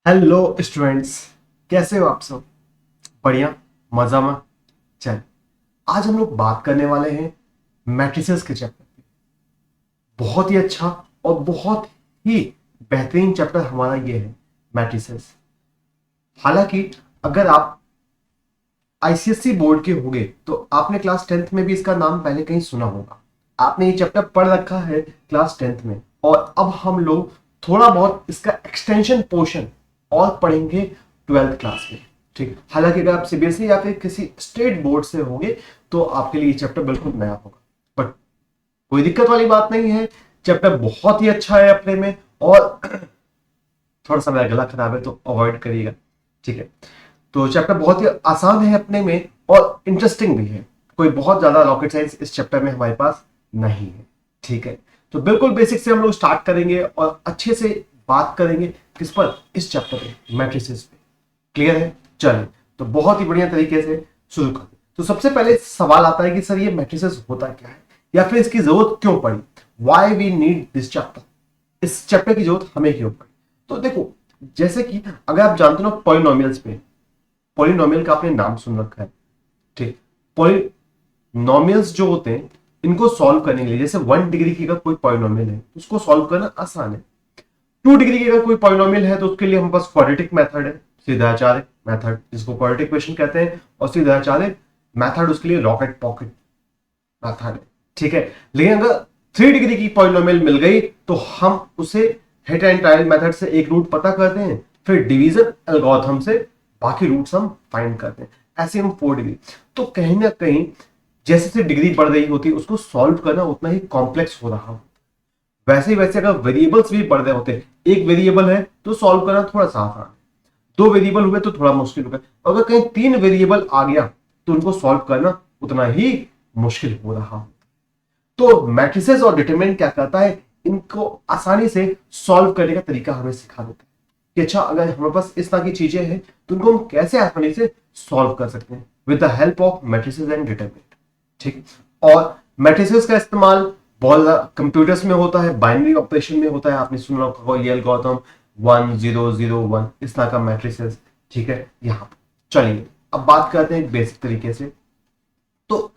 Hello students, कैसे हो आप सब? बढ़िया, मजा में। चल, आज हम लोग बात करने वाले हैं मैट्रिसेस के चैप्टर पे। बहुत ही अच्छा और बहुत ही बेहतरीन चैप्टर हमारा ये है, मैट्रिसेस। हालांकि अगर आप आईसीएससी बोर्ड के होंगे तो आपने क्लास 10th में भी इसका नाम पहले कहीं सुना होगा। आपने ये चैप्टर पढ़ रखा है क्लास 10th में, और अब हम लोग थोड़ा बहुत इसका एक्सटेंशन पोर्शन और पढ़ेंगे 12th क्लास में। ठीक, हालांकि अगर आप सीबीएसई या फिर किसी स्टेट बोर्ड से होंगे तो आपके लिए ये चैप्टर बिल्कुल नया होगा। बट कोई दिक्कत वाली बात नहीं है, चैप्टर बहुत ही अच्छा है अपने में। और थोड़ा सा मेरा गला खराब है तो अवॉइड करिएगा, ठीक है। तो चैप्टर बहुत ही आसान है अपने में और इंटरेस्टिंग भी है। कोई बहुत ज्यादा रॉकेट साइंस इस चैप्टर में हमारे पास नहीं है, ठीक है। तो बिल्कुल बेसिक से हम लोग स्टार्ट करेंगे और अच्छे से बात करेंगे किस पर, इस चैप्टर पे, मैट्रिसेस पे। क्लियर है? चलिए, तो बहुत ही बढ़िया तरीके से शुरू करते। तो सबसे पहले सवाल आता है कि सर ये मैट्रिसेस होता क्या है, या फिर इसकी जरूरत क्यों पड़ी, why we need this chapter, इस चैप्टर की जरूरत हमें क्यों पड़ी। तो देखो, जैसे कि अगर आप जानते हो ना पॉलिनोमियल्स पे, पॉलिनोमियल का आपने नाम सुन रखा है, ठीक। पॉलिनोमियल्स जो होते हैं इनको सॉल्व करने के लिए, जैसे 1 डिग्री की अगर कोई पॉलिनोमियल है तो उसको सॉल्व करना आसान है। 2 डिग्री की अगर कोई पॉलिनोमियल है तो उसके लिए हमारे पास क्वाड्रेटिक मेथड है, सीधाचार्य मेथड जिसको क्वाड्रेटिक इक्वेशन कहते हैं, और सीधाचार्य मेथड उसके लिए रॉकेट पॉकेट मेथड है, ठीक है। लेकिन अगर 3 डिग्री की पॉलिनोमियल मिल गई तो हम उसे हेट एंड टाइल मेथड से एक रूट पता करते हैं, फिर डिवीजन एल्गोरिथम से बाकी रूट्स हम फाइंड करते हैं। ऐसे हम 4 डिग्री, तो कहीं ना कहीं जैसे जैसे डिग्री बढ़ रही होती है उसको सॉल्व करना उतना ही कॉम्प्लेक्स हो रहा हो। वैसे ही वैसे अगर वेरिएबल्स भी बढ़ रहे होते हैं, एक वेरिएबल है तो सॉल्व करना थोड़ा सा आसान है, 2 वेरिएबल हुए तो थोड़ा मुश्किल हो गया, अगर कहीं 3 वेरिएबल आ गया तो उनको सॉल्व करना उतना ही मुश्किल हो रहा हो। तो मैट्रिसेस और डिटरमिनेंट क्या करता है, इनको आसानी से सॉल्व करने का तरीका हमें सिखा देता है कि अच्छा अगर हमारे पास इस तरह की चीजें हैं तो उनको हम कैसे आसानी से सॉल्व कर सकते हैं with the help of matrices and determinant, ठीक। और मैट्रिसेस का इस्तेमाल बहुत कंप्यूटर्स में होता है, बाइनरी ऑपरेशन में होता है। आपने सुना होगा ये एल्गोरिथम 1001 इस तरह का मैट्रिसेस, ठीक है। यहां चलिए अब बात करते हैं बेसिक तरीके से। तो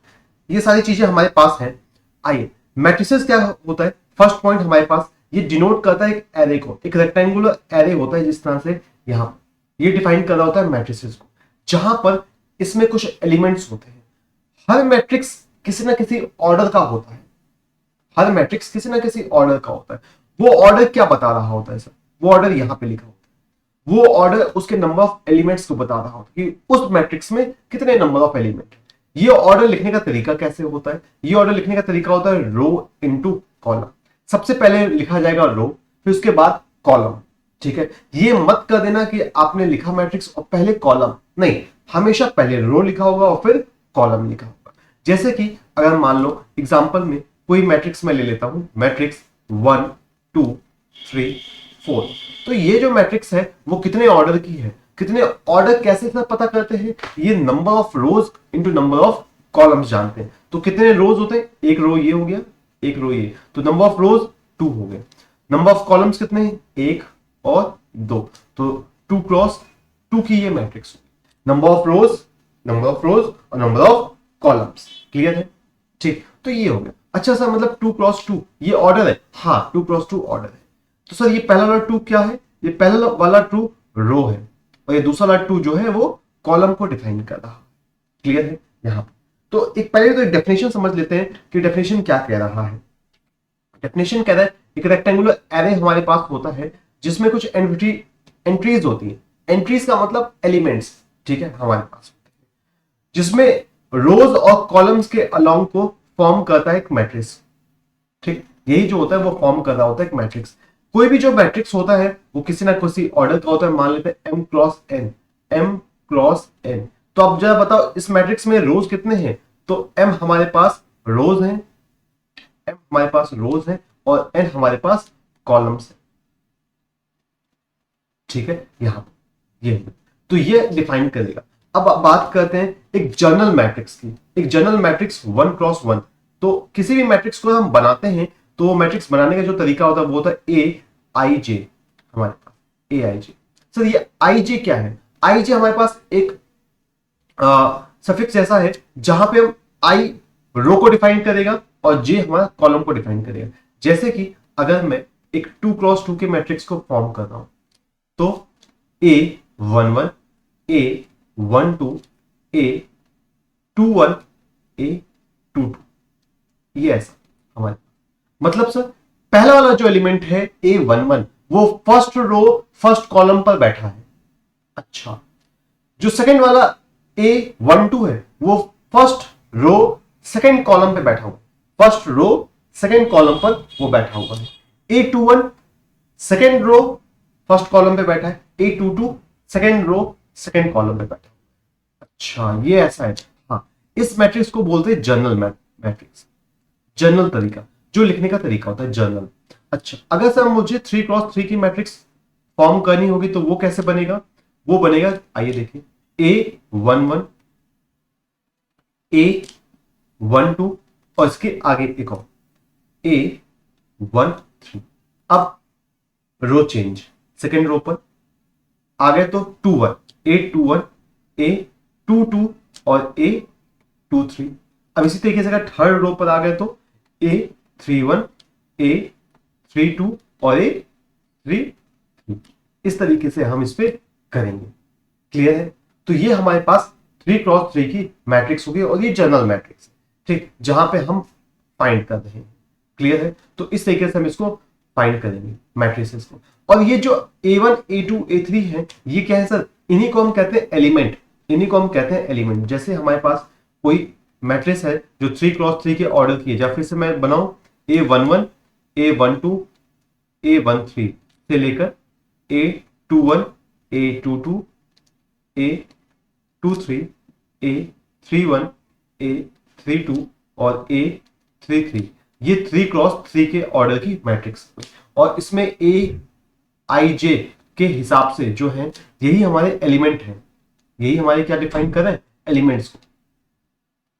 ये सारी चीजें हमारे पास हैं। आइए, मैट्रिसेस क्या होता है। फर्स्ट पॉइंट हमारे पास ये डिनोट करता है एक एरे को, एक रेक्टेंगुलर एरे होता है जिस तरह से यहां ये डिफाइन कर रहा होता है मैट्रिसेस को, जहां पर इसमें कुछ एलिमेंट्स होते हैं। हर मैट्रिक्स किसी ना किसी ऑर्डर का होता है, हर मैट्रिक्स किसी ना किसी ऑर्डर का होता है। वो ऑर्डर क्या बता रहा होता है सर, वो ऑर्डर यहां पे लिखा होता है। वो ऑर्डर उसके नंबर ऑफ एलिमेंट्स को बता रहा होता है कि उस मैट्रिक्स में कितने नंबर ऑफ एलिमेंट। ये ऑर्डर लिखने का तरीका कैसे होता है, ये ऑर्डर लिखने का तरीका होता है रो इनटू कॉलम। सबसे पहले लिखा जाएगा रो, फिर उसके बाद कॉलम, ठीक है। ये मत कर देना कि आपने लिखा मैट्रिक्स और पहले कॉलम, नहीं, हमेशा पहले रो लिखा होगा और फिर कॉलम लिखा होगा। जैसे कि अगर मान लो एग्जांपल में कोई मैट्रिक्स मैं ले लेता हूं, मैट्रिक्स 1 2 3 4। तो ये जो मैट्रिक्स है वो कितने ऑर्डर की है, कितने ऑर्डर कैसे सर पता करते हैं, ये number of rose into number of columns जानते हैं। तो कितने रोज होते हैं, एक रो ये हो गया, एक रो ये, तो नंबर ऑफ रोज 2 हो गए। नंबर ऑफ कॉलम्स कितने हैं, 1 और 2, तो 2 क्रॉस 2 की ये matrix. Number of rose, number of रोज और नंबर ऑफ कॉलम्स। क्लियर है? ठीक, तो ये हो गया। अच्छा सर, मतलब 2 क्रॉस 2 ये ऑर्डर है? हाँ, 2 क्रॉस 2 ऑर्डर है। तो सर ये पहला वाला 2 क्या है, ये पहला वाला 2 रो है, और ये दूसरा वाला 2 जो है वो कॉलम को डिफाइन कर रहा है। क्लियर है यहां पर? तो एक पहले तो एक डेफिनेशन समझ लेते हैं कि डेफिनेशन क्या कह रहा है। डेफिनेशन कह रहा है एक रेक्टेंगुलर एरे हमारे पास होता है जिसमें कुछ एंट्रीज होती है। एंट्रीज का मतलब एलिमेंट्स, ठीक है, हमारे पास, जिसमें रोज और कॉलम्स के अलोंग को फॉर्म करता है एक मैट्रिक्स, ठीक। यही जो होता है वो फॉर्म कर रहा होता है एक मैट्रिक्स। कोई भी जो मैट्रिक्स होता है वो किसी ना किसी ऑर्डर का होता है। मान लेते हैं m cross n, m cross n। तो अब जरा बताओ इस मैट्रिक्स में रोज कितने हैं, तो m हमारे पास रोज हैं, m हमारे पास रोज है, और n हमारे पास कॉलम्स है, ठीक है। यहां ये, तो ये डिफाइन करेगा। अब बात करते हैं एक जर्नल मैट्रिक्स की। एक जर्नल मैट्रिक्स 1 क्रॉस 1। तो किसी भी मैट्रिक्स को हम बनाते हैं तो मैट्रिक्स बनाने का जो तरीका होता है वो होता है ए आई जे, हमारे पास ए आई जे। सर ये आई जे क्या है? आई जे हमारे पास एक सफिक्स ऐसा है जहां पे हम आई रो को डिफाइन करेगा और जे हमारा कॉलम को डिफाइन करेगा। जैसे कि अगर मैं एक 2x2 के मैट्रिक्स को फॉर्म कर रहा हूं तो A11 A12 A21 A22, ये ऐसा हमारे मतलब सर पहला वाला जो एलिमेंट है A11 वो फर्स्ट रो फर्स्ट कॉलम पर बैठा है। अच्छा, जो सेकंड वाला A12 है वो फर्स्ट रो सेकंड कॉलम पे बैठा हुआ है, फर्स्ट रो सेकंड कॉलम पर वो बैठा हुआ है। A21 second row first column पे बैठा है, A22 second row second column पे बैठा है। अच्छा, ये ऐसा है। हाँ, इस मैट्रिक्स को बोलते हैं जर्नल मैट्रिक्स, जर्नल तरीका, जो लिखने का तरीका होता है जर्नल। अच्छा, अगर सर मुझे 3x3 की मैट्रिक्स फॉर्म करनी होगी तो वो कैसे बनेगा? वो बनेगा, आइए देखिए, A11 A12 और इसके आगे एक और A13। अब रो चेंज, सेकेंड रो पर आ गए तो 21 A21 A22 और A23। अब इसी तरीके से अगर थर्ड रो पर आ गए तो A31 A32 और A33। इस तरीके से हम इस पे करेंगे। क्लियर है? तो ये हमारे पास 3x3 की मैट्रिक्स होगी और ये जर्नल मैट्रिक्स, ठीक, जहां पे हम फाइंड कर रहे हैं। क्लियर है? तो इस तरीके से हम इसको फाइंड करेंगे मैट्रिसेस को। और ये जो A1 A2 A3 है, ये क्या है सर? इन्हीं को हम कहते हैं एलिमेंट, इन्हीं को हम कहते हैं एलिमेंट। जैसे हमारे पास कोई मैट्रिक्स है जो 3x3 के ऑर्डर की है, या फिर से मैं बनाऊं A11 A12 A13 से लेकर A21 A22 A23 A31 A32 और A33, ये 3x3 के ऑर्डर की मैट्रिक्स। और इसमें ए आई जे के हिसाब से जो है यही हमारे एलिमेंट हैं, यही हमारे क्या डिफाइन कर रहे हैं? एलिमेंट्स को।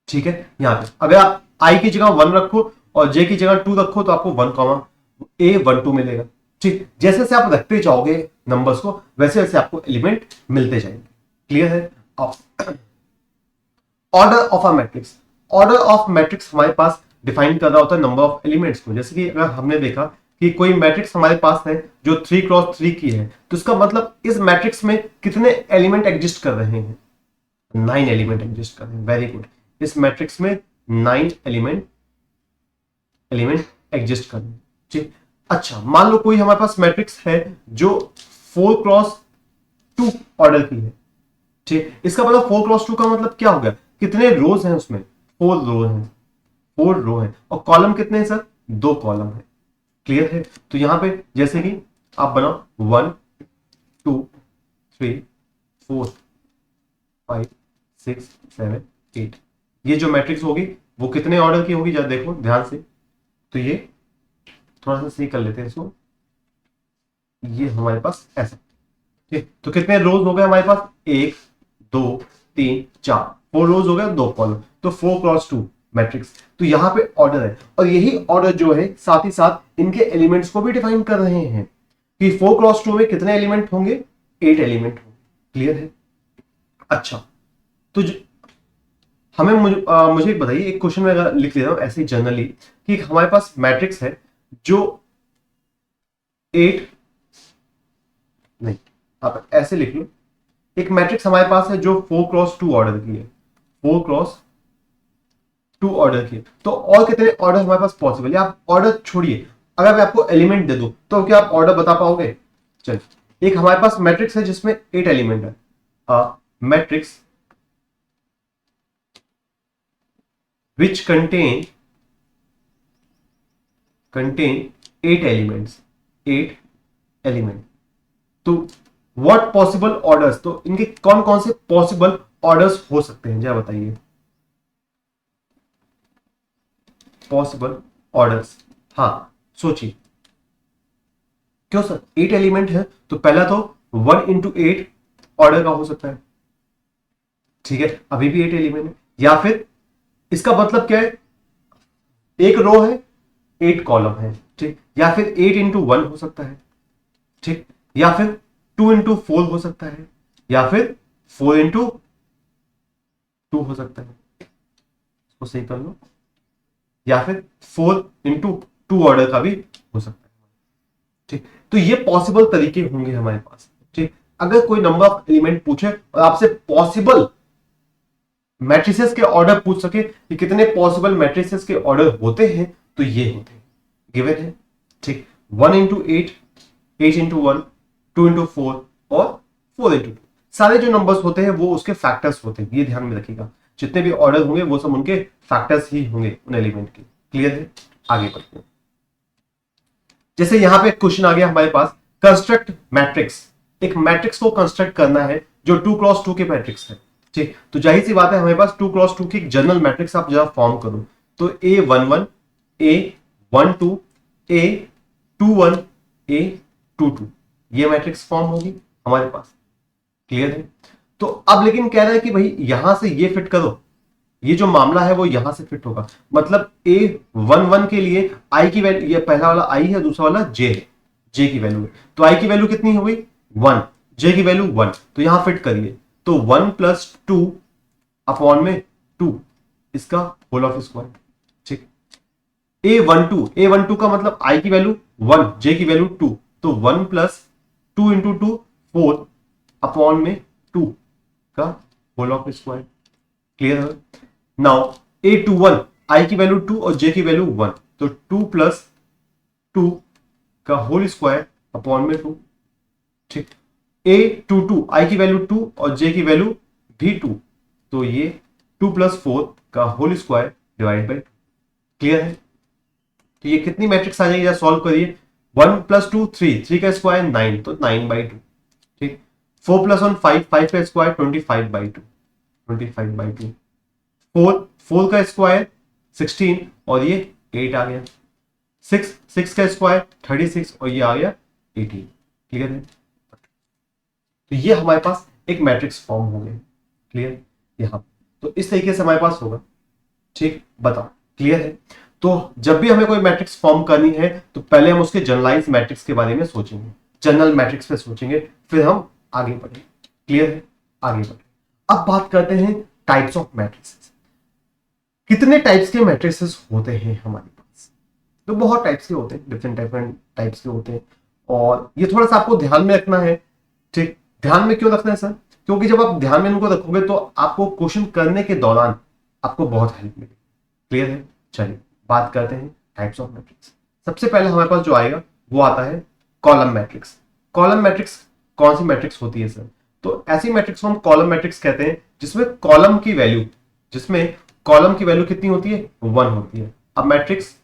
ठीक है, यहां पे अगर आप आई की जगह 1 रखो और जे की जगह 2 रखो तो आपको 1A12 मिलेगा। ठीक, जैसे जैसे आप रखते जाओगे नंबर्स को वैसे वैसे आपको एलिमेंट मिलते जाएंगे। क्लियर है? Order of a matrix, order of matrix हमारे पास डिफाइन कर रहा होता है नंबर ऑफ एलिमेंट्स को। जैसे कि अगर हमने देखा कि कोई मैट्रिक्स हमारे पास है जो 3x3 की है, तो इसका मतलब इस मैट्रिक्स में कितने एलिमेंट एग्जिस्ट कर रहे हैं? 9 एलिमेंट एग्जिस्ट कर रहे हैं। वेरी गुड, इस मैट्रिक्स में 9 एलिमेंट एग्जिस्ट कर रहे हैं। ठीक, अच्छा, मान लो कोई हमारे पास मैट्रिक्स है जो 4x2 ऑर्डर की है। ठीक, इसका मतलब 4x2 का मतलब क्या हो गया? कितने रोज हैं उसमें? 4 रो हैं, 4 रो हैं। और कॉलम कितने हैं सर? 2 कॉलम है। क्लियर है? तो यहां पे जैसे कि आप बनाओ 1 2 3 4 5 6 7 8, ये जो मैट्रिक्स होगी वो कितने ऑर्डर की होगी? जरा देखो ध्यान से। तो ये थोड़ा सा सही कर लेते हैं इसको, ये हमारे पास ऐसा। ठीक, तो कितने रोज हो गए हमारे पास? 1 2 3 4, 4 रोज हो गए, 2 कॉलम, तो 4x2 मैट्रिक्स। तो यहां पे ऑर्डर है और यही ऑर्डर जो है साथ ही साथ इनके एलिमेंट्स को भी डिफाइन कर रहे हैं कि 4x2 में कितने एलिमेंट होंगे? 8 एलिमेंट होंगे। क्लियर है? अच्छा, तो मुझे एक बताइए, एक क्वेश्चन में अगर लिख लेता हूं ऐसे ही जनरली कि हमारे पास मैट्रिक्स है जो 8, नहीं, आप ऐसे लिख लो, एक मैट्रिक्स हमारे पास है जो 4x2 ऑर्डर की है, 4x2 ऑर्डर की है। तो और कितने ऑर्डर हमारे पास पॉसिबल है? आप ऑर्डर छोड़िए, अगर मैं आपको एलिमेंट दे दूं तो क्या आप ऑर्डर बता पाओगे? चलिए, एक हमारे पास मैट्रिक्स है जिसमें 8 एलिमेंट है, matrix which contain 8 elements, 8 element. तो व्हाट पॉसिबल ऑर्डर्स, तो इनके कौन कौन से पॉसिबल ऑर्डर्स हो सकते हैं जरा बताइए? पॉसिबल ऑर्डर्स, हाँ, सोचिए। क्यों सर? 8 एलिमेंट है तो पहला तो 1 इंटू 8 ऑर्डर का हो सकता है। ठीक है, अभी भी 8 एलिमेंट है। या फिर इसका मतलब क्या है? एक रो है, 8 कॉलम है। ठीक, या फिर 8 इंटू 1 हो सकता है। ठीक, या फिर 2x4 हो सकता है, या फिर 4x2 हो सकता है, इसको सही कर लो, या फिर 4x2 ऑर्डर का भी हो सकता है। ठीक, तो ये पॉसिबल तरीके होंगे हमारे पास। ठीक, अगर कोई नंबर ऑफ एलिमेंट पूछे और आपसे पॉसिबल मैट्रिसेस के ऑर्डर पूछ सके कि कितने पॉसिबल मैट्रिसेस के ऑर्डर होते हैं, तो ये होते हैं, गिवन है। ठीक, 1x8, 8x1, 2x4 और 4x2, सारे जो नंबर्स होते हैं वो उसके फैक्टर्स होते हैं, ये ध्यान में रखिएगा। जितने भी ऑर्डर होंगे वो सब उनके फैक्टर्स ही होंगे उन एलिमेंट के। क्लियर है? आगे बढ़ते हैं। जैसे यहां पे क्वेश्चन आ गया हमारे पास, कंस्ट्रक्ट मैट्रिक्स। एक मैट्रिक्स को कंस्ट्रक्ट करना है जो 2x2 के मैट्रिक्स है। ठीक, तो जाहिर सी बात है हमारे पास 2x2 की एक जनरल मैट्रिक्स आप जरा फॉर्म करो, तो A11, A12, A21, A22, ये मैट्रिक्स फॉर्म होगी हमारे पास। क्लियर है? तो अब लेकिन कह रहा है कि भाई यहां से ये फिट करो, ये जो मामला है वो यहां से फिट होगा। मतलब A11 के लिए i की वैल्यू, ये पहला वाला i है, दूसरा वाला j है, j की वैल्यू है, तो i की वैल्यू कितनी हो गई 1, j की वैल्यू 1, तो यहां फिट करिए, तो 1 + 2 अपॉन में 2, इसका होल ऑफ स्क्वायर। ठीक, A12 का मतलब i की वैल्यू 1, j की वैल्यू 2, तो 1 + 2 × 2 4 अपॉन में 2 का होल ऑफ स्क्वायर। क्लियर है? नाउ A21, i की वैल्यू 2 और j की वैल्यू 1, तो 2 + 2 का होल स्क्वायर अपॉन में 2। ठीक, A22, i की वैल्यू 2 और j की वैल्यू भी 2, तो ये 2 + 4 का whole square divide by 2। Clear है? तो ये कितनी मैट्रिक्स आ जाएगी, सॉल्व करिए। 1 + 2 3 का स्क्वायर 9, तो 9/2। ठीक, 4 + 1 5 का स्क्वायर 25/2, 25/2। 4 का स्क्वायर 16 और ये 8 आ गया। 6 का स्क्वायर 36 और ये आ गया 18। क्लियर है? तो ये हमारे पास एक मैट्रिक्स फॉर्म हो गया। क्लियर? यहां तो इस तरीके से हमारे पास होगा। ठीक, बताओ क्लियर है? तो जब भी हमें कोई मैट्रिक्स फॉर्म करनी है तो पहले हम उसके जनरलाइज मैट्रिक्स के बारे में सोचेंगे, जनरल मैट्रिक्स पे सोचेंगे, फिर हम आगे बढ़ेंगे। क्लियर है? आगे बढ़े। अब बात करते हैं टाइप्स ऑफ मैट्रिक्स। कितने टाइप्स के मैट्रिसेस होते हैं हमारे पास? तो बहुत टाइप्स के होते हैं, डिफरेंट डिफरेंट टाइप्स के होते हैं, और ये थोड़ा सा आपको ध्यान में रखना है। ठीक, ध्यान में क्यों रखना है सर? क्योंकि जब आप ध्यान में इनको रखोगे तो आपको क्वेश्चन करने के दौरान आपको बहुत हेल्प मिलेगी। क्लियर है? चलिए बात करते हैं टाइप्स ऑफ मैट्रिक्स। सबसे पहले हमारे पास जो आएगा वो आता है कॉलम मैट्रिक्स। कॉलम मैट्रिक्स कौन सी मैट्रिक्स होती है सर? तो ऐसी मैट्रिक्स को हम कॉलम मैट्रिक्स कहते हैं जिसमें कॉलम की वैल्यू, कितनी होती है? 1 होती है। अब मैट्रिक्स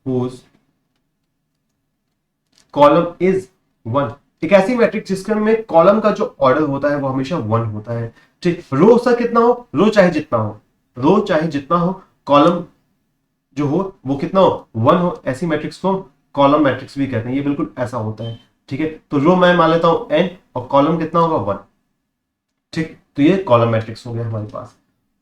whose कॉलम इज 1, एक ऐसी मैट्रिक्स जिसके में कॉलम का जो ऑर्डर होता है वो हमेशा 1 होता है। ठीक, रो सर कितना हो? रो चाहे जितना हो, कॉलम जो हो वो कितना हो? 1 हो। ऐसी मैट्रिक्स को हम कॉलम मैट्रिक्स भी कहते हैं। ये बिल्कुल ऐसा होता है। ठीक है, तो रो मैं मान लेता हूं n और कॉलम कितना होगा? 1। ठीक, तो ये कॉलम मैट्रिक्स हो गया हमारे पास।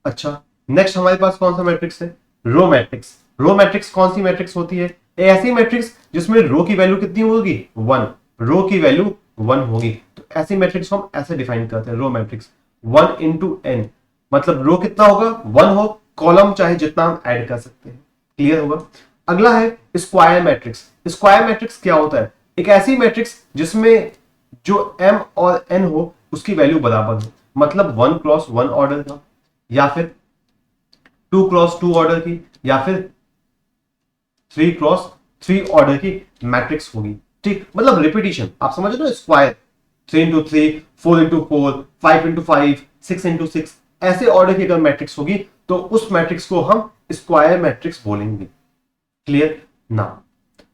अच्छा, नेक्स्ट हमारे पास कौन सा मैट्रिक्स है? Row matrix. रो मैट्रिक्स कौन सी मैट्रिक्स होती है? ऐसी मैट्रिक्स जिसमें रो की वैल्यू कितनी होगी? 1। रो की वैल्यू 1 होगी, तो ऐसी मैट्रिक्स को हम ऐसे डिफाइन करते हैं, रो मैट्रिक्स 1 × n, मतलब रो कितना होगा? 1 हो, कॉलम चाहे जितना हम ऐड कर सकते हैं। क्लियर होगा? अगला है स्क्वायर मैट्रिक्स। स्क्वायर मैट्रिक्स क्या होता है? एक ऐसी मैट्रिक्स जिसमें जो m और n हो उसकी वैल्यू बराबर हो, मतलब 1 × 1 ऑर्डर का, या फिर 2 × 2 ऑर्डर की, या फिर 3 × 3 ऑर्डर की मैट्रिक्स होगी। ठीक, मतलब रिपीटिशन, आप समझ रहे हो? स्क्वायर 3 × 3, 4 × 4, 5 × 5, 6 × 6, ऐसे ऑर्डर की अगर मैट्रिक्स होगी तो उस मैट्रिक्स को हम स्क्वायर मैट्रिक्स बोलेंगे। क्लियर ना?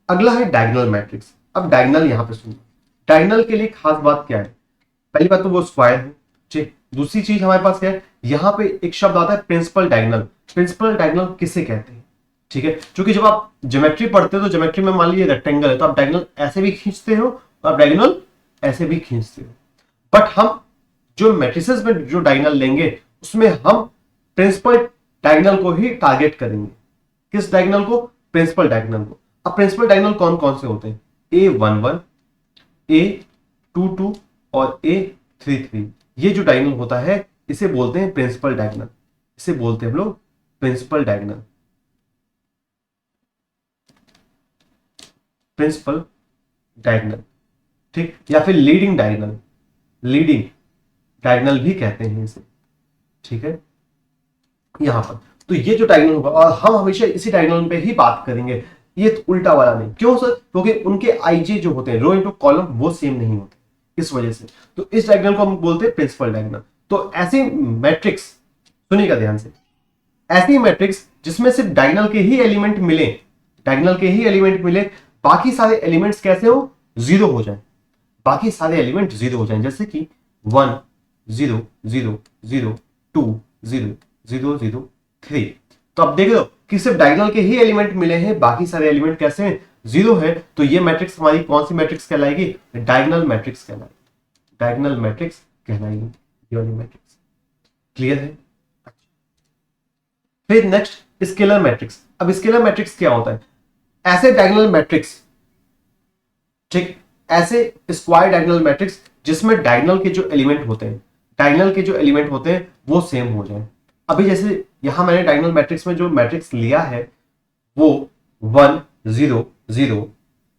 अगला है डायगोनल मैट्रिक्स। अब डायगोनल यहां पे सुनो, डायगोनल के लिए खास बात क्या है? पहली बात तो वो स्क्वायर है। ठीक, दूसरी चीज हमारे पास क्या है? यहां पे एक शब्द आता है प्रिंसिपल डायगोनल। प्रिंसिपल डायगोनल किसे कहते हैं? ठीक है, क्योंकि जब आप ज्योमेट्री पढ़ते हो तो ज्योमेट्री में मान लीजिए रेक्टेंगल है तो आप डायगोनल ऐसे भी खींचते हो और आप डायगोनल ऐसे भी खींचते हो, बट हम जो मैट्रिसेस में जो डायगोनल लेंगे उसमें हम प्रिंसिपल डायगोनल को ही टारगेट करेंगे। किस डायगोनल को? प्रिंसिपल डायगोनल को। अब प्रिंसिपल डायगोनल कौन कौन से होते हैं? A11, A22 और A33। ये जो डायगोनल होता है इसे बोलते हैं प्रिंसिपल डायगोनल, इसे बोलते हैं हम लोग प्रिंसिपल डायगोनल, प्रिंसिपल डायगोनल, ठीक, या फिर लीडिंग डायगोनल, लीडिंग डायगोनल भी कहते हैं इसे, ठीक है। यहां पर तो ये जो डायगोनल होगा, और हम हमेशा इसी डायगोनल पे ही बात करेंगे, ये तो उल्टा वाला नहीं। क्यों सर? क्योंकि उनके आईजे जो होते हैं, रो इनटू कॉलम, वो सेम नहीं होते, इस वजह से। तो इस डायगोनल को हम बोलते हैं प्रिंसिपल डायगोनल। तो ऐसी मैट्रिक्स, सुनिएगा ध्यान से, ऐसी मैट्रिक्स जिसमें सिर्फ डायगोनल के ही एलिमेंट मिले, डायगोनल के ही एलिमेंट मिले, बाकी सारे एलिमेंट्स कैसे हो? जीरो हो जाए, बाकी सारे एलिमेंट जीरो हो जाएं, जैसे कि 1 0 0 0 2 0 0 0 3। तो अब देख लो कि सिर्फ डायगोनल के ही एलिमेंट मिले हैं, बाकी सारे एलिमेंट कैसे हैं? जीरो है। तो ये मैट्रिक्स हमारी कौन सी मैट्रिक्स कहलाएगी? डायगोनल मैट्रिक्स कहलाएगी, डायगोनल मैट्रिक्स कहलाएगी ये वाली मैट्रिक्स। क्लियर है? फिर नेक्स्ट स्केलर मैट्रिक्स। अब स्केलर मैट्रिक्स क्या होता है? ऐसे डायगोनल मैट्रिक्स, ठीक, ऐसे स्क्वायर डायगोनल मैट्रिक्स जिसमें डायगोनल के जो एलिमेंट होते हैं, डायगोनल के जो एलिमेंट होते हैं वो सेम हो जाए। अभी जैसे यहां मैंने डायगोनल मैट्रिक्स में जो मैट्रिक्स लिया है वो 1 0 0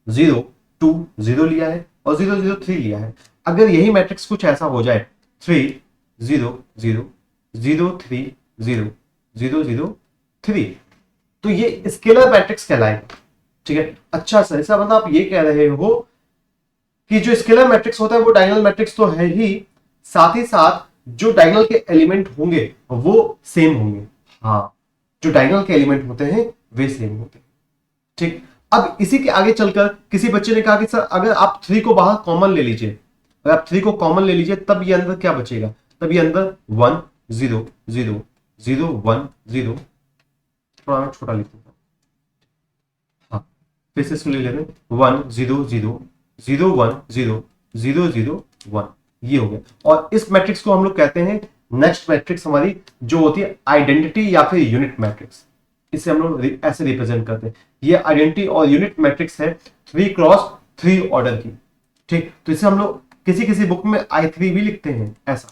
0 2 0 लिया है और 0 0 3 लिया है। अगर यही मैट्रिक्स कुछ ऐसा हो जाए 3 0 0 0 3 0 0 0 3, तो ये स्केलर मैट्रिक्स कहलाएगा, ठीक है। अच्छा सर, इसका मतलब आप ये कह रहे हो कि जो स्केलर मैट्रिक्स होता है वो डायगोनल मैट्रिक्स तो है ही साथ जो डायगोनल के एलिमेंट होंगे वो सेम होंगे। हाँ, जो डायगोनल के एलिमेंट होते हैं वे सेम होते हैं, ठीक। अब इसी के आगे चलकर किसी बच्चे ने कहा कि सर अगर आप 3 को बाहर कॉमन ले लीजिए, अगर आप 3 को कॉमन ले लीजिए तब ये अंदर क्या बचेगा? तब ये अंदर 1 0 0 0 1 0, थोड़ा मैं छोटा लिख देता हूं, हाँ, फिर से सुन ले 1 0 0 0 1 0 0 0 1, ये हो गया। और इस मैट्रिक्स को हम लोग कहते हैं, नेक्स्ट मैट्रिक्स हमारी जो होती है आइडेंटिटी या फिर यूनिट मैट्रिक्स, इसे हम लोग ऐसे रिप्रेजेंट करते हैं। ये आइडेंटिटी और यूनिट मैट्रिक्स है 3x3 ऑर्डर की, ठीक। तो इसे हम लोग किसी किसी बुक में I3 भी लिखते हैं ऐसा,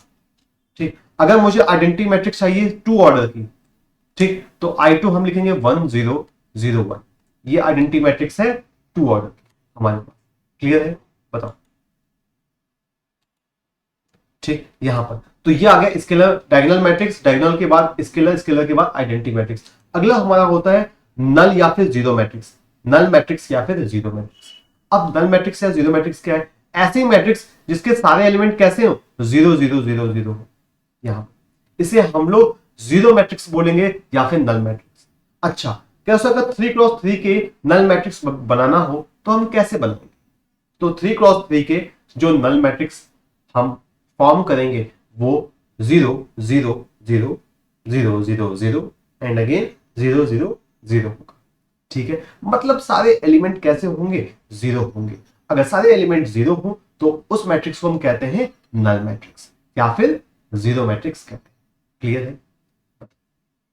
ठीक। अगर मुझे आइडेंटिटी मैट्रिक्स चाहिए 2 ऑर्डर की, ठीक, तो I2 हम लिखेंगे 1 0 0 1। ये आइडेंटिटी मैट्रिक्स है 2 ऑर्डर की हमारे पास। क्लियर है? बताओ, ठीक। यहां पर तो ये आ गया स्केलर डायगोनल मैट्रिक्स, डायगोनल के बाद स्केलर, स्केलर के बाद आइडेंटिटी मैट्रिक्स। अगला हमारा होता है नल या फिर जीरो मैट्रिक्स, नल मैट्रिक्स या फिर जीरो मैट्रिक्स। अब नल मैट्रिक्स या जीरो मैट्रिक्स क्या है? ऐसी मैट्रिक्स जिसके सारे एलिमेंट कैसे हो? 0 0 0 0 हो, यहां इसे हम लोग जीरो मैट्रिक्स बोलेंगे या फिर नल मैट्रिक्स। अच्छा, कैसे? अगर 3x3 के नल मैट्रिक्स बनाना हो तो हम कैसे बनाएंगे? तो 3x3 के जो नल मैट्रिक्स हम फॉर्म करेंगे वो 0 0 0 0 0 0 एंड अगेन 0 0 0 होगा, ठीक है। मतलब सारे एलिमेंट कैसे होंगे? जीरो होंगे। अगर सारे एलिमेंट जीरो हो तो उस मैट्रिक्स को हम कहते हैं नल मैट्रिक्स या फिर जीरो मैट्रिक्स कहते हैं। क्लियर है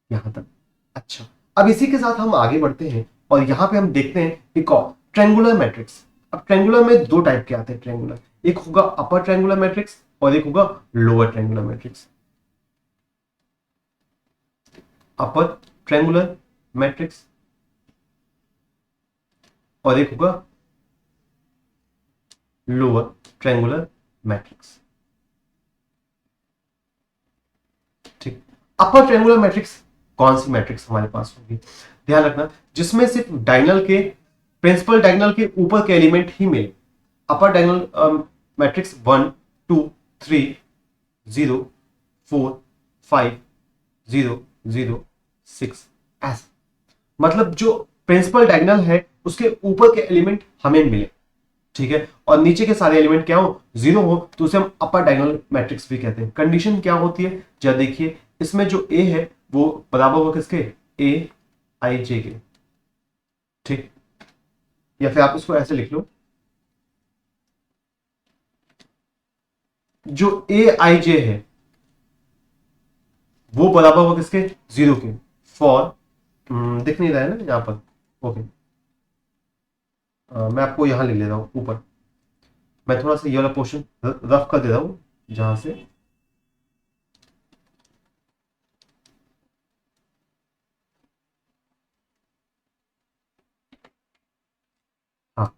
यहां तक? अच्छा, अब इसी के साथ हम आगे बढ़ते हैं और यहां पे हम देखते हैं एक और ट्रायंगुलर मैट्रिक्स। अब ट्रायंगुलर में दो टाइप के आते हैं ट्रायंगुलर, एक होगा अपर ट्रायंगुलर मैट्रिक्स और एक होगा lower triangular matrix. Upper triangular matrix और एक होगा लोअर ट्रायंगुलर मैट्रिक्स, ठीक। अपर ट्रायंगुलर मैट्रिक्स कौन सी मैट्रिक्स हमारे पास होगी? ध्यान रखना, जिसमें सिर्फ डायगोनल के, प्रिंसिपल डायगोनल के ऊपर के एलिमेंट ही मिले। अपर डायगोनल मैट्रिक्स 1 2 3 0 4 5 0 0 6, ऐसा। मतलब जो प्रिंसिपल डायगोनल है उसके ऊपर के एलिमेंट हमें मिले, ठीक है, और नीचे के सारे एलिमेंट क्या हो? जीरो हो, तो उसे हम अपर डायगोनल मैट्रिक्स भी कहते हैं। कंडीशन क्या होती है? जरा देखिए, इसमें जो ए है वो बराबर होगा किसके? ए आई जे के, ठीक। या फिर आप इसको ऐसे लिख लो, जो ए आई जे है वो बराबर होगा किसके? जीरो के। फॉर दिख नहीं रहा है ना यहाँ पर? ओके, मैं आपको यहाँ लिख लेता हूँ ऊपर। मैं थोड़ा सा ये वाला पोर्शन रफ कर दे रहा हूँ जहां से, हाँ,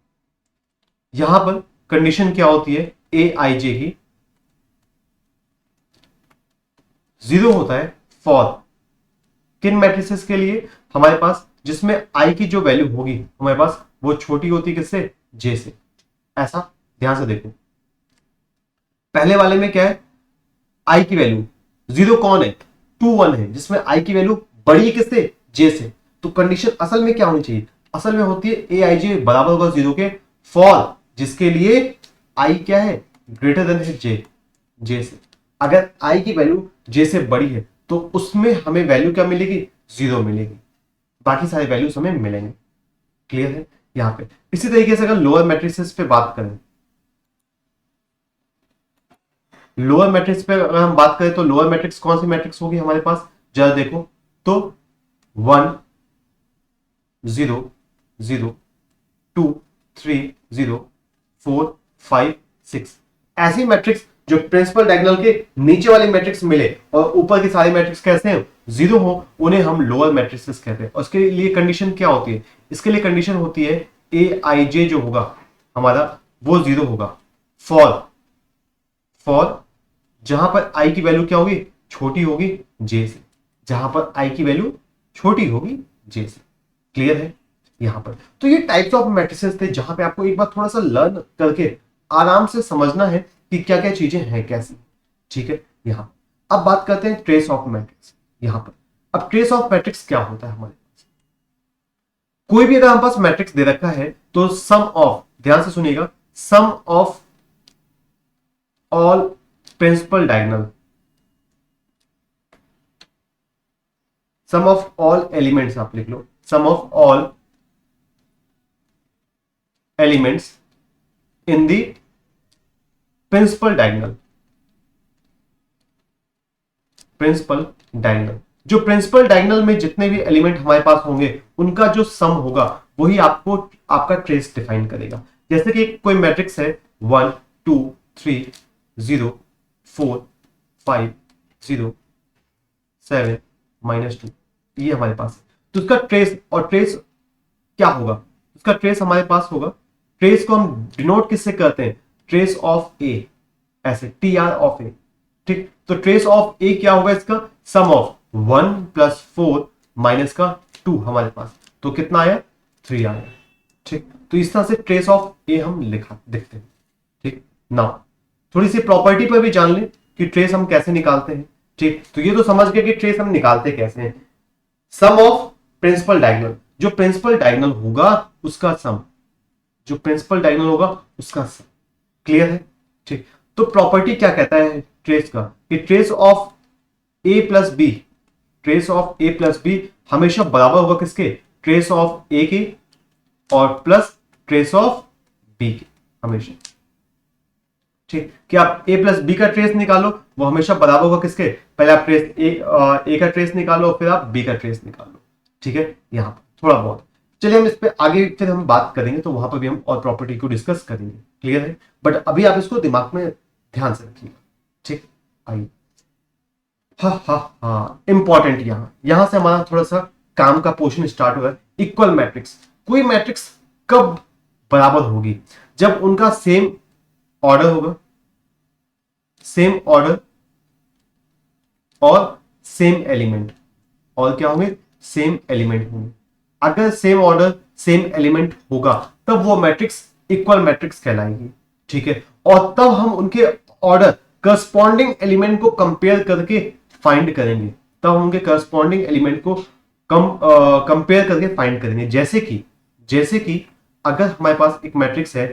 यहां पर कंडीशन क्या होती है ए आई जे की, जीरो होता है फॉर किन मैट्रिसेस के लिए? हमारे पास जिसमें आई की जो वैल्यू होगी हमारे पास वो छोटी होती है किससे? जे से। ऐसा ध्यान से देखो, पहले वाले में क्या है, आई की वैल्यू जीरो कौन है? 2 1 है, जिसमें आई की वैल्यू बड़ी है किससे? जे से। तो कंडीशन असल में क्या होनी चाहिए? असल में होती है ए आई जे बराबर होगा जीरो के फॉर जिसके लिए आई क्या है? ग्रेटर देन है जे, जे से। अगर आई की वैल्यू जे से बड़ी है तो उसमें हमें वैल्यू क्या मिलेगी? जीरो मिलेगी, बाकी सारे वैल्यूज हमें मिलेंगे। क्लियर है यहां पे? इसी तरीके से अगर लोअर मैट्रिसेस पे बात करें, लोअर मैट्रिक्स पे अगर हम बात करें तो लोअर मैट्रिक्स कौन सी मैट्रिक्स होगी हमारे पास? जरा देखो तो 1 0 0 2 3 0 4 5 6, ऐसी मैट्रिक्स जो प्रिंसिपल डायगोनल के नीचे वाली मैट्रिक्स मिले और ऊपर की सारी मैट्रिक्स कैसे हैं? जीरो हो, उन्हें हम लोअर मैट्रिक्स कहते हैं। और उसके लिए कंडीशन क्या होती है? इसके लिए कंडीशन होती है ए आई जे जो होगा हमारा वो जीरो होगा फॉर फॉर जहां पर आई की वैल्यू क्या होगी? छोटी होगी जे से, जहां पर आई की वैल्यू छोटी होगी जे से। क्लियर है यहां पर? तो ये टाइप्स ऑफ मैट्रिसेस थे जहां पे आपको एक बार थोड़ा सा लर्न करके आराम से समझना है कि क्या क्या चीजें हैं कैसी। ठीक है, यहां अब बात करते हैं ट्रेस ऑफ मैट्रिक्स। यहां पर अब ट्रेस ऑफ मैट्रिक्स क्या होता है हमारे पास? कोई भी अगर हमारे पास मैट्रिक्स दे रखा है तो सम ऑफ, ध्यान से सुनिएगा, sum of all principal diagonal, sum of all elements आप लिख लो, sum of all elements in the principal diagonal, principal diagonal, जो प्रिंसिपल डायगोनल में जितने भी एलिमेंट हमारे पास होंगे उनका जो सम होगा वही आपको आपका ट्रेस डिफाइन करेगा। जैसे कि कोई मैट्रिक्स है 1 2 3 0 4 5 0 7 -2, ये हमारे पास है। तो उसका ट्रेस, और ट्रेस क्या होगा? उसका ट्रेस हमारे पास होगा, ट्रेस को हम डिनोट किससे करते हैं? ट्रेस ऑफ ए, ऐसे टी आर ऑफ ए। ठीक, तो ट्रेस ऑफ ए क्या होगा? इसका सम ऑफ 1 + 4 माइनस का 2 हमारे पास, तो कितना आया? 3 आया। ठीक, तो इस तरह से ट्रेस ऑफ ए हम लिखा देखते हैं। ठीक ना, थोड़ी सी प्रॉपर्टी पर भी जान लें कि ट्रेस हम कैसे निकालते हैं। ठीक, तो ये तो समझ गए कि ट्रेस हम निकालते कैसे हैं। सम ऑफ प्रिंसिपल डायगोनल, जो प्रिंसिपल डायगोनल होगा उसका सम, जो प्रिंसिपल डायगोनल होगा उसका सम। क्लियर है? ठीक, तो प्रॉपर्टी क्या कहता है ट्रेस का? कि trace of A plus B, trace of A plus B हमेशा बराबर होगा किसके? ट्रेस ऑफ ए के और प्लस ट्रेस ऑफ बी के, हमेशा। ठीक, कि आप ए प्लस बी का ट्रेस निकालो वो हमेशा बराबर होगा किसके? पहले आप ट्रेस ए का ट्रेस निकालो फिर आप बी का ट्रेस निकालो। ठीक है, यहां पर थोड़ा बहुत, चलिए हम इस पे आगे फिर हम बात करेंगे तो वहां पर भी हम और प्रॉपर्टी को डिस्कस करेंगे। क्लियर है? बट अभी आप इसको दिमाग में ध्यान से रखिएगा। ठीक, आइए, हाँ हाँ हाँ, इंपॉर्टेंट यहां से हमारा थोड़ा सा काम का पोर्शन स्टार्ट हुआ है। इक्वल मैट्रिक्स, कोई मैट्रिक्स कब बराबर होगी? जब उनका सेम ऑर्डर होगा, सेम ऑर्डर और सेम एलिमेंट, और क्या होंगे? सेम एलिमेंट होंगे। अगर सेम ऑर्डर सेम एलिमेंट होगा तब वो मैट्रिक्स इक्वल मैट्रिक्स कहलाएगी। ठीक है, और तब हम उनके ऑर्डर करस्पॉन्डिंग एलिमेंट को कंपेयर करके फाइंड करेंगे, तब हम उनके करस्पॉन्डिंग एलिमेंट को कंपेयर करके फाइंड करेंगे। जैसे कि अगर हमारे पास एक मैट्रिक्स है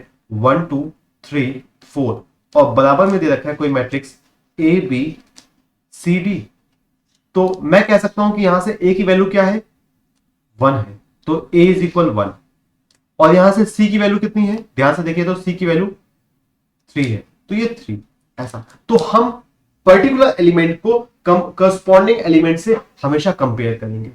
1 2 3 4 और बराबर में दे रखा है कोई matrix A B C D, तो मैं कह सकता हूं कि यहां से ए की वैल्यू क्या है? 1 है, तो ए इज इक्वल 1। और यहां से सी की वैल्यू कितनी है? ध्यान से देखिए तो सी की वैल्यू 3 है, तो ये 3। ऐसा, तो हम पर्टिकुलर एलिमेंट को करस्पॉन्डिंग एलिमेंट से हमेशा कंपेयर करेंगे।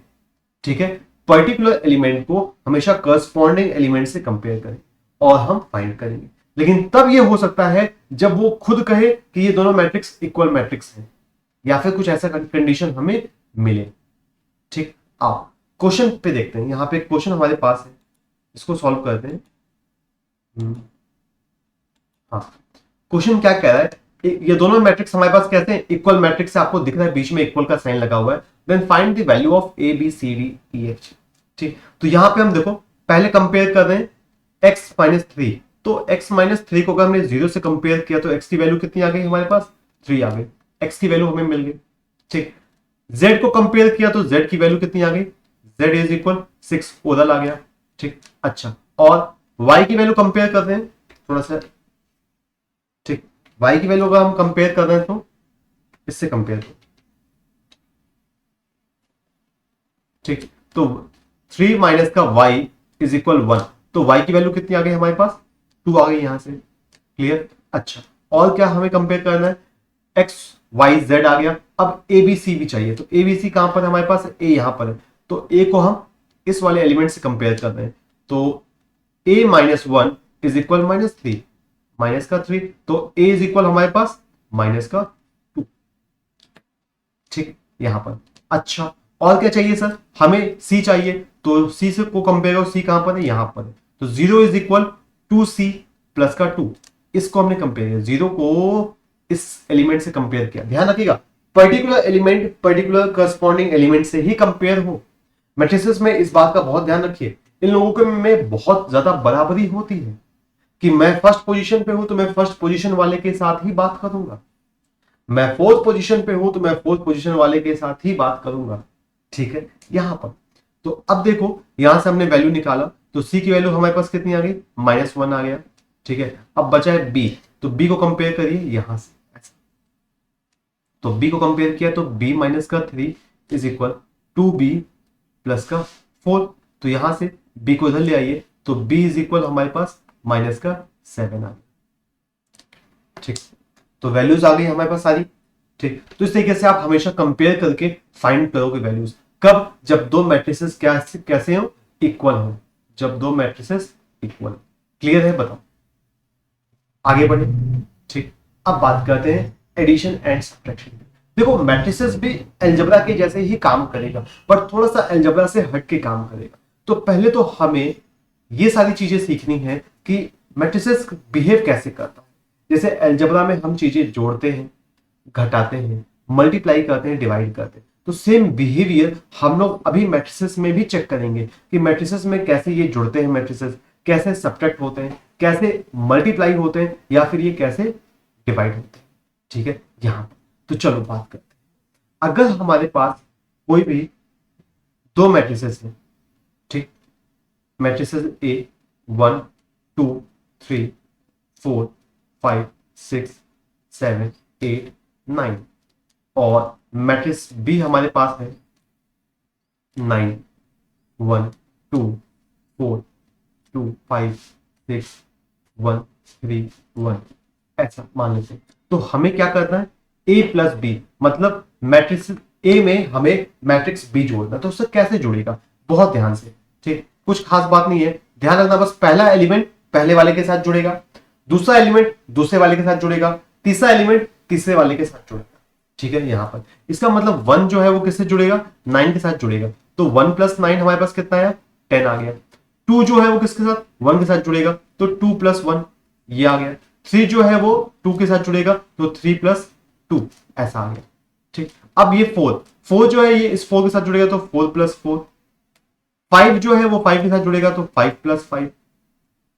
ठीक है, पर्टिकुलर एलिमेंट को हमेशा करस्पॉन्डिंग एलिमेंट से कंपेयर करें और हम फाइंड करेंगे। लेकिन तब ये हो सकता है जब वो खुद कहे कि ये दोनों मैट्रिक्स इक्वल मैट्रिक्स हैं, या फिर कुछ ऐसा कंडीशन हमें मिले। ठीक, आओ क्वेश्चन पे देखते हैं। यहां पे एक क्वेश्चन हमारे पास है, इसको सॉल्व करते हैं। हाँ, क्वेश्चन क्या कह रहा है, ये दोनों मैट्रिक्स हमारे पास कैसे हैं, इक्वल मैट्रिक्स से आपको दिख रहा है, बीच में इक्वल का साइन लगा हुआ है। Then find the value of A B C D E H. ठीक, तो यहां पे हम देखो पहले कंपेयर कर रहे हैं x माइनस थ्री। तो x माइनस थ्री को अगर हमने 0 से कंपेयर किया तो x की वैल्यू कितनी आ गई हमारे पास, 3 आ गई, x की वैल्यू हमें मिल गई। ठीक, z को कंपेयर किया तो z की वैल्यू कितनी आ गई, z इज इक्वल 6 ओरल आ गया। ठीक, अच्छा, और y की वैल्यू कंपेयर कर रहे हैं थोड़ा सा। ठीक, y की वैल्यू अगर हम कंपेयर कर रहे हैं तो इससे कंपेयर करो। ठीक, तो 3 माइनस का y इज इक्वल 1, तो y की वैल्यू कितनी आ गई हमारे पास, 2 आ गई यहां से। क्लियर, अच्छा, और क्या हमें कंपेयर करना है, x y z आ गया। अब a b c भी चाहिए, तो a b c कहां पर है हमारे पास, a यहां पर है, तो a को हम इस वाले एलिमेंट से कंपेयर कर रहे हैं। तो a minus 1 is equal minus 3, minus का 3, तो a इज इक्वल हमारे पास माइनस का 2। ठीक, यहां पर, अच्छा, और क्या चाहिए सर, हमें c चाहिए, तो c से को कंपेयर करो, c कहां पर है, यहां पर है, तो 0 इज इक्वल 2c प्लस का 2। इसको हमने कंपेयर किया, 0 को इस एलिमेंट से कंपेयर किया। ध्यान रखिएगा, particular element particular corresponding element से ही कंपेयर हो। मैट्रिसेस में इस बात का बहुत ध्यान रखिए, इन लोगों के में बहुत ज्यादा बराबरी होती है कि मैं फर्स्ट पोजीशन पे हूं तो मैं फर्स्ट पोजीशन वाले के साथ ही बात करूंगा, मैं फोर्थ पोजीशन पे हूं तो मैं फोर्थ पोजीशन वाले के साथ ही बात करूंगा। ठीक है, यहां पर तो अब देखो यहां से हमने वैल्यू निकाला, तो c की वैल्यू हमारे पास कितनी आ गई, -1 आ गया। ठीक है, अब बचा है b, तो b को कंपेयर करिए यहां से ऐसा, तो b को कंपेयर किया तो b माइनस का 3 इज इक्वल 2b प्लस का 4, तो यहां से b को इधर ले आइए, तो b इज इक्वल हमारे पास माइनस का 7 आ गया। ठीक, तो वैल्यूज आ गई हमारे पास सारी। ठीक, तो इस तरीके से आप हमेशा कंपेयर करके फाइंड करोगे वैल्यूज, कब, जब दो मैट्रिसेस कैसे हो, इक्वल हो, जब दो मैट्रिसेस इक्वल। क्लियर है, बताओ आगे बढ़े। ठीक, अब बात करते हैं एडिशन एंड सब्ट्रैक्शन। देखो मैट्रिसेस भी अलजेब्रा के जैसे ही काम करेगा, पर थोड़ा सा अलजेब्रा से हट के काम करेगा। तो पहले तो हमें ये सारी चीजें सीखनी है कि मैट्रिसेस बिहेव कैसे करता है। जैसे अलजेब्रा में हम चीजें जोड़ते हैं, घटाते हैं, मल्टीप्लाई करते हैं, डिवाइड करते हैं, तो सेम बिहेवियर हम लोग अभी मैट्रिसेस में भी चेक करेंगे कि मैट्रिसेस में कैसे ये जुड़ते हैं, मैट्रिसेस कैसे सब्ट्रैक्ट होते हैं, कैसे मल्टीप्लाई होते हैं, या फिर ये कैसे डिवाइड होते हैं। ठीक है, यहां तो चलो बात करते हैं। अगर हमारे पास कोई भी दो मैट्रिसेस है, ठीक, मैट्रिसेस ए 1 2 3 4 5 6 7 8 9, और मैट्रिक्स बी हमारे पास है 9 1 2 4 2 5 6 1 3 1, ऐसा मान लेते हैं। तो हमें क्या करना है, ए प्लस बी, मतलब मैट्रिक्स ए में हमें मैट्रिक्स बी जोड़ना। तो उससे कैसे जुड़ेगा, बहुत ध्यान से। ठीक, कुछ खास बात नहीं है, ध्यान रखना, बस पहला एलिमेंट पहले वाले के साथ जुड़ेगा, दूसरा एलिमेंट दूसरे वाले के साथ जुड़ेगा, तीसरा एलिमेंट तीसरे वाले के साथ जुड़ेगा। ठीक है, यहां पर इसका मतलब 1 जो है वो किससे जुड़ेगा, 9 के साथ जुड़ेगा, तो 1 प्लस 9 हमारे पास कितना है, 10 आ गया। 2 जो है वो किसके साथ, 1 के साथ जुड़ेगा, तो 2 प्लस 1 ये आ गया। 3 जो है वो 2 के साथ जुड़ेगा, तो 3 प्लस 2 ऐसा आ गया। ठीक, अब ये 4 जो है ये इस 4 के साथ जुड़ेगा, तो 4 प्लस 4। 5 जो है वो 5 के साथ जुड़ेगा, तो 5 प्लस 5,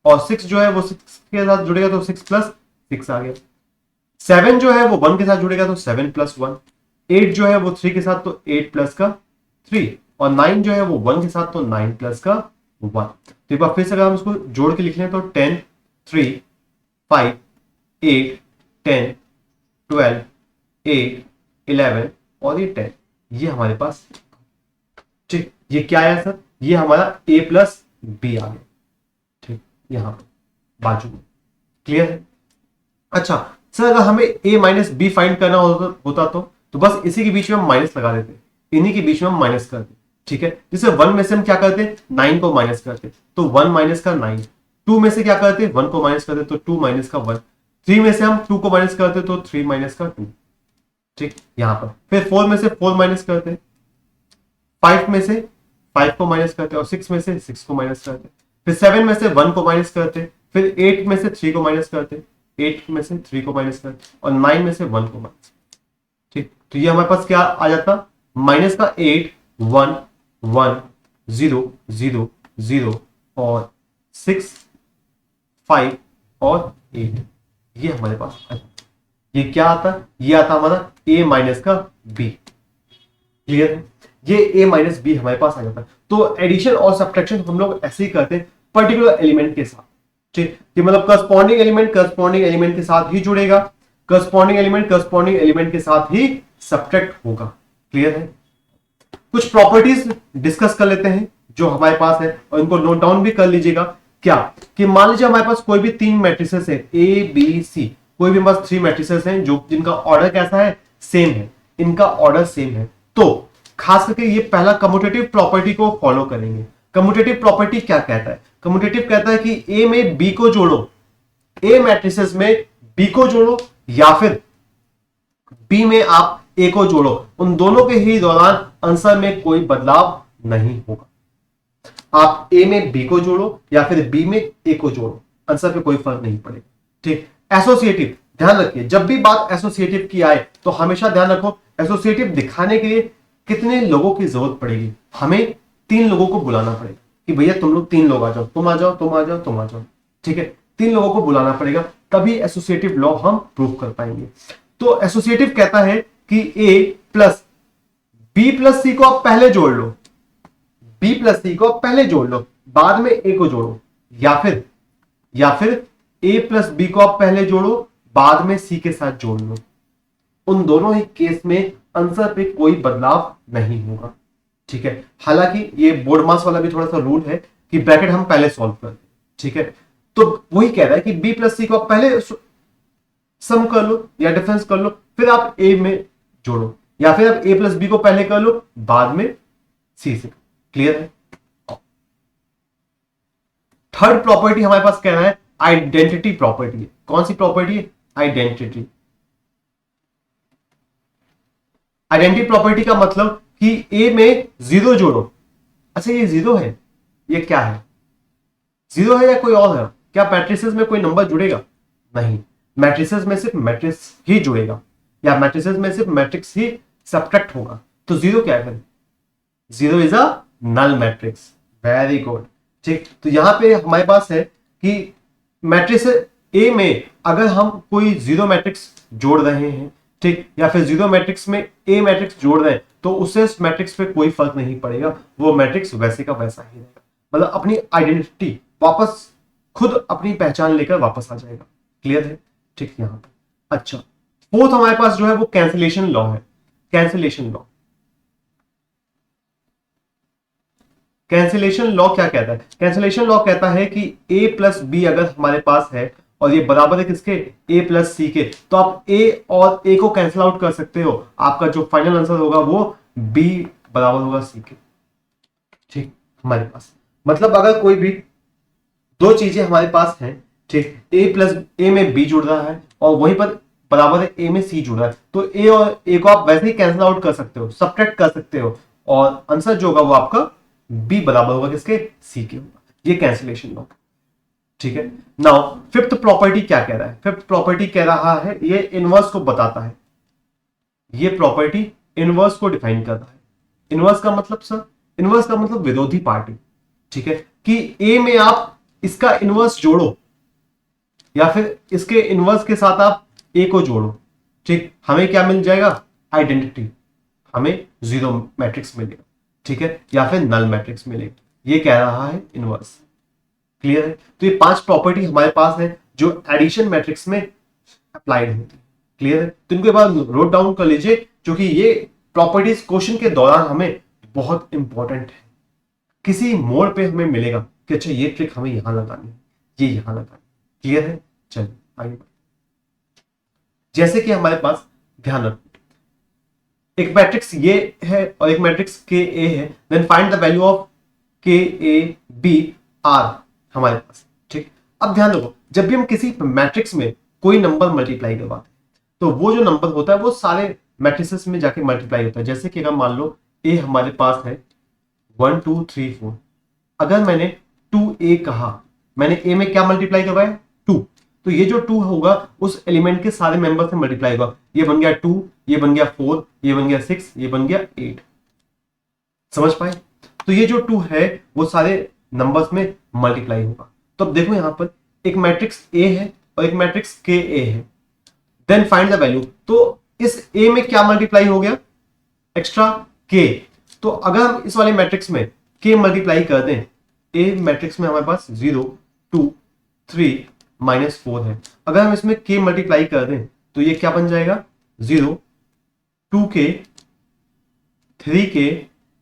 और 6 जो है वो 6 के साथ जुड़ेगा, तो 6 प्लस 6 आ गया। 7 जो है वो 1 के साथ जुड़ेगा, तो 7 प्लस 1। 8 जो है वो 3 के साथ, तो 8 प्लस का 3, और 9 जो है वो 1 के साथ, तो 9 प्लस का 1। तो एक बार फिर से अगर हम इसको जोड़ के लिख लें तो 10 3 5 8 10 12 8 11 और ये 10, ये हमारे पास। ठीक, ये क्या आया सर, ये हमारा a प्लस बी आ गया। ठीक, यहां पर बाजू में। क्लियर है, अच्छा सर अगर हमें a माइनस बी फाइंड करना होता तो बस इसी के बीच में हम माइनस लगा देते, इन्हीं के बीच में हम माइनस कर देते। ठीक है, जैसे 1 में से हम क्या करते हैं, 9 को माइनस करते, तो 1 माइनस का 9। 2 में से क्या करते हैं, 1 को माइनस करते, तो 2 माइनस का 1। 3 में से हम 2 को माइनस करते, तो 3 माइनस का 2। ठीक, यहां पर फिर 4 में से 4 माइनस करते, 5 में से 5 को माइनस करते, और 6 में से 6 को माइनस करते, फिर 7 में से 1 को माइनस करते, फिर 8 में से 3 को माइनस करते, 8 में से 3 को माइनस करते, और 9 में से 1 को माइनस। ठीक, तो ये हमारे पास क्या आ जाता, माइनस का 8, 1, 1, 0, 0, 0 और 6, 5 और 8। ये हमारे पास ये क्या आता, ये आता हमारा a माइनस का b। क्लियर है, ये a माइनस बी हमारे पास आ जाता है। तो एडिशन और सब्ट्रैक्शन हम लोग ऐसे ही करते हैं पर्टिकुलर एलिमेंट के साथ। ठीक, कि मतलब करस्पॉन्डिंग एलिमेंट के साथ ही जुड़ेगा, करस्पॉन्डिंग एलिमेंट के साथ ही सब्ट्रैक्ट होगा। क्लियर है, कुछ प्रॉपर्टीज डिस्कस कर लेते हैं जो हमारे पास है, और इनको नोट डाउन भी कर लीजिएगा। क्या कि मान लीजिए हमारे पास कोई भी 3 मैट्रिसेस है, ए बी सी, कोई भी हमारे पास 3 मैट्रिसेस हैं जो जिनका ऑर्डर कैसा है, सेम है, इनका ऑर्डर सेम है, तो खास करके ये पहला कम्यूटेटिव प्रॉपर्टी को फॉलो करेंगे। कम्यूटेटिव प्रॉपर्टी क्या कहता है, कम्यूटेटिव कहता है कि ए में बी को जोड़ो, ए मैट्रिसेस में बी को जोड़ो, या फिर बी में आप ए को जोड़ो, उन दोनों के ही दौरान आंसर में कोई बदलाव नहीं होगा। आप ए में बी को जोड़ो या फिर बी में ए को जोड़ो, आंसर पे कोई फर्क नहीं पड़ेगा। ठीक, एसोसिएटिव ध्यान रखिए, जब भी बात एसोसिएटिव की आए तो हमेशा ध्यान रखो एसोसिएटिव दिखाने के लिए कितने लोगों की जरूरत पड़ेगी। हमें 3 लोगों को बुलाना पड़ेगा कि भैया तुम लोग 3 लोग आ जाओ, तुम आ जाओ, तुम आ जाओ, तुम आ जाओ। ठीक है, 3 लोगों को बुलाना पड़ेगा, तभी एसोसिएटिव लॉ हम प्रूव कर पाएंगे। तो एसोसिएटिव कहता है कि ए प्लस बी प्लस सी को आप पहले जोड़ लो, बी प्लस सी को आप पहले जोड़ लो, बाद में ए को जोड़ो, या फिर ए प्लस बी को आप पहले जोड़ो, बाद में सी के साथ जोड़ लो। उन दोनों ही केस में आंसर पे कोई बदलाव नहीं होगा। ठीक है, हालांकि ये बोर्ड मास वाला भी थोड़ा सा रूल है कि ब्रैकेट हम पहले सॉल्व कर दें। ठीक है, तो वही कह रहा है कि बी प्लस सी को आप पहले सम कर लो या डिफरेंस कर लो, फिर आप ए में जोड़ो, या फिर आप ए प्लस बी को पहले कर लो, बाद में सी से। क्लियर है, थर्ड प्रॉपर्टी हमारे पास कह रहा है आइडेंटिटी प्रॉपर्टी। कौन सी प्रॉपर्टी है, आइडेंटिटी। आइडेंटिटी प्रॉपर्टी का मतलब कि ए में 0 जोड़ो। अच्छा ये 0 है, ये क्या है, 0 है या कोई और है, क्या मैट्रिसेस में कोई नंबर जुड़ेगा, नहीं, मैट्रिसेस में सिर्फ मैट्रिक्स ही जुड़ेगा, या मैट्रिसेस में सिर्फ मैट्रिक्स ही सब्ट्रैक्ट होगा। तो 0 क्या है, 0 is a null matrix. Very good. ठीक, तो यहां पे हमारे पास है कि मैट्रिक्स ए में अगर हम कोई 0 मैट्रिक्स जोड़ रहे हैं, ठीक, या फिर 0 मैट्रिक्स में ए मैट्रिक्स जोड़ रहे हैं, तो उससे उस मैट्रिक्स पे कोई फर्क नहीं पड़ेगा, वो मैट्रिक्स वैसे का वैसा ही रहेगा। मतलब अपनी आइडेंटिटी वापस, खुद अपनी पहचान लेकर वापस आ जाएगा। क्लियर है, ठीक, यहां पर। अच्छा, फोर्थ हमारे पास जो है वो कैंसिलेशन लॉ है। कैंसिलेशन लॉ, कैंसिलेशन लॉ क्या कहता है, कैंसिलेशन लॉ कहता है कि a प्लस बी अगर हमारे पास है और ये बराबर है किसके, a प्लस सी के, तो आप a और a को कैंसिल आउट कर सकते हो, आपका जो फाइनल आंसर होगा वो b बराबर होगा c के। ठीक, हमारे पास मतलब अगर कोई भी दो चीजें हमारे पास हैं, ठीक, a प्लस a में b जुड़ रहा है और वहीं पर बराबर है a में c जुड़ रहा है, तो a और a को आप वैसे ही कैंसिल आउट कर सकते हो, सब्ट्रैक्ट कर सकते हो, और आंसर जो होगा वो आपका b बराबर होगा किसके, c के होगा। ये कैंसिलेशन लॉ। ठीक है, नाउ फिफ्थ प्रॉपर्टी क्या कह रहा है, फिफ्थ प्रॉपर्टी कह रहा है ये इनवर्स को बताता है, ये प्रॉपर्टी इनवर्स को डिफाइन कर रहा है। इनवर्स का मतलब सर, इनवर्स का मतलब विरोधी पार्टी। ठीक है, कि ए में आप इसका इनवर्स जोड़ो या फिर इसके इनवर्स के साथ आप ए को जोड़ो, ठीक, हमें क्या मिल जाएगा, आइडेंटिटी, हमें 0 मैट्रिक्स मिलेगा। ठीक है, या फिर नल मैट्रिक्स मिलेगा, ये कह रहा है इनवर्स। क्लियर है, तो ये 5 प्रॉपर्टी हमारे पास है जो एडिशन मैट्रिक्स में अप्लाइड होती है। क्लियर है, तो इनको एक बार नोट डाउन कर लीजिए, क्योंकि ये प्रॉपर्टीज क्वेश्चन के दौरान हमें बहुत इंपॉर्टेंट है। किसी मोड़ पे हमें मिलेगा कि अच्छा ये ट्रिक हमें यहां लगानी है, ये यहां लगानी है। क्लियर है, चलिए आगे। जैसे कि हमारे पास ध्यान रखो, एक मैट्रिक्स ये है और एक मैट्रिक्स के ए है, then find the value of K A B are हमारे पास। ठीक, अब ध्यान रखो, जब भी हम किसी मैट्रिक्स में कोई नंबर मल्टीप्लाई करवाते हैं तो वो जो नंबर होता है वो सारे मैट्रिसेस में जाके मल्टीप्लाई होता है। जैसे कि अगर मान लो ए हमारे पास है 1 2 3 4, अगर मैंने 2a कहा, मैंने a में क्या मल्टीप्लाई करवाया 2, तो ये जो 2 होगा उस एलिमेंट के सारे मेंबर से मल्टीप्लाई होगा। ये बन गया 2, ये बन गया 4, ये बन गया 6, ये बन गया 8। समझ पाए? तो ये जो 2 है वो सारे नंबर्स में मल्टीप्लाई होगा। तो अब देखो यहां पर एक मैट्रिक्स A है और एक मैट्रिक्स के ए है, देन फाइंड द वैल्यू। तो इस A में क्या मल्टीप्लाई हो गया एक्स्ट्रा K। तो अगर हम इस वाले मैट्रिक्स में K मल्टीप्लाई कर दें, A मैट्रिक्स में हमारे पास 0 2 3 -4 है, अगर हम इसमें K मल्टीप्लाई कर दें तो ये क्या बन जाएगा 0 2K 3K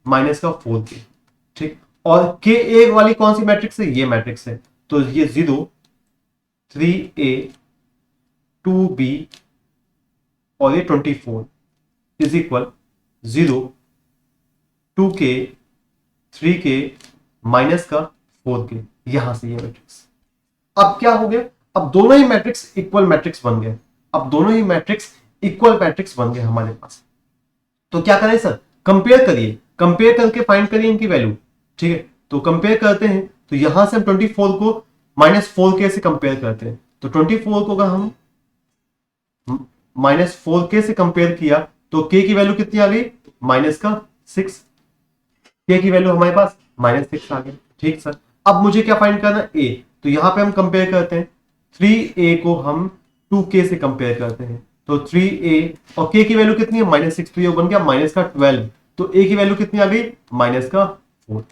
माइनस का 4K। ठीक, और के ए वाली कौन सी मैट्रिक्स है, ये मैट्रिक्स है, तो ये 0 3A 2B और ये 24 is equal 0 2K 3K minus का 4K। यहां से ये मैट्रिक्स अब क्या हो गया, अब दोनों ही मैट्रिक्स इक्वल मैट्रिक्स बन गए। अब दोनों ही मैट्रिक्स इक्वल मैट्रिक्स बन गए हमारे पास। तो क्या करें सर, कंपेयर करिए, कंपेयर करके फाइंड करिए इनकी वैल्यू। ठीक है, तो कंपेयर करते हैं, तो यहां से हम 24 को -4K से कंपेयर करते हैं। तो 24 को अगर हम -4K से कंपेयर किया तो K की वैल्यू कितनी आ गई -6। K की वैल्यू हमारे पास -6 आ गई। ठीक सर, अब मुझे क्या फाइंड करना है A, तो यहां पे हम कंपेयर करते हैं, 3A को हम 2K से कंपेयर करते हैं, तो 3A और K की वैल्यू कितनी है -6, तो ये बन गया -12। तो A की वैल्यू कितनी आ गई -4,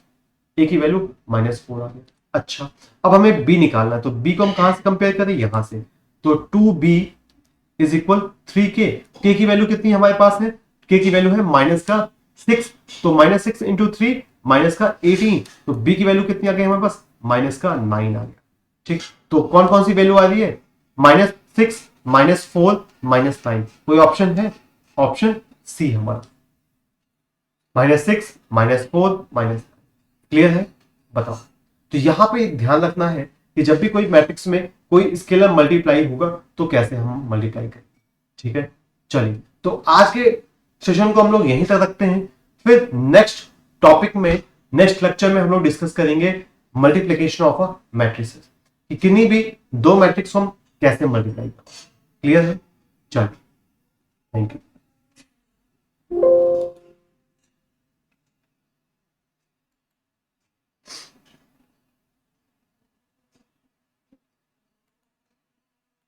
A की वैल्यू -4 आ गई। अच्छा, अब हमें B निकालना है, तो B को हम कहां से कंपेयर करें, यहां से, तो 2B is equal 3K। K की वैल्यू कितनी हमारे पास है, K की वैल्यू है -6, तो -6 इंटू 3 -18, तो B की वैल्यू कितनी आ गई हमारे पास -9 आ गया। ठीक, तो कौन कौन सी वैल्यू आ रही है -6 -4 -9, कोई ऑप्शन है, ऑप्शन सी हमारा -6 -4 -9। क्लियर है, बताओ। तो यहां पे एक ध्यान रखना है कि जब भी कोई मैट्रिक्स में कोई स्केलर मल्टीप्लाई होगा तो कैसे हम मल्टीप्लाई करें। ठीक है, चलिए, तो आज के सेशन को हम लोग यहीं तक रखते हैं। फिर नेक्स्ट टॉपिक में, नेक्स्ट लेक्चर में हम लोग डिस्कस करेंगे मल्टीप्लीकेशन ऑफ अ मैट्रिसेस, कि किन्हीं भी दो मैट्रिक्स हम कैसे मल्टीप्लाई करें। क्लियर है, चलिए, थैंक यू।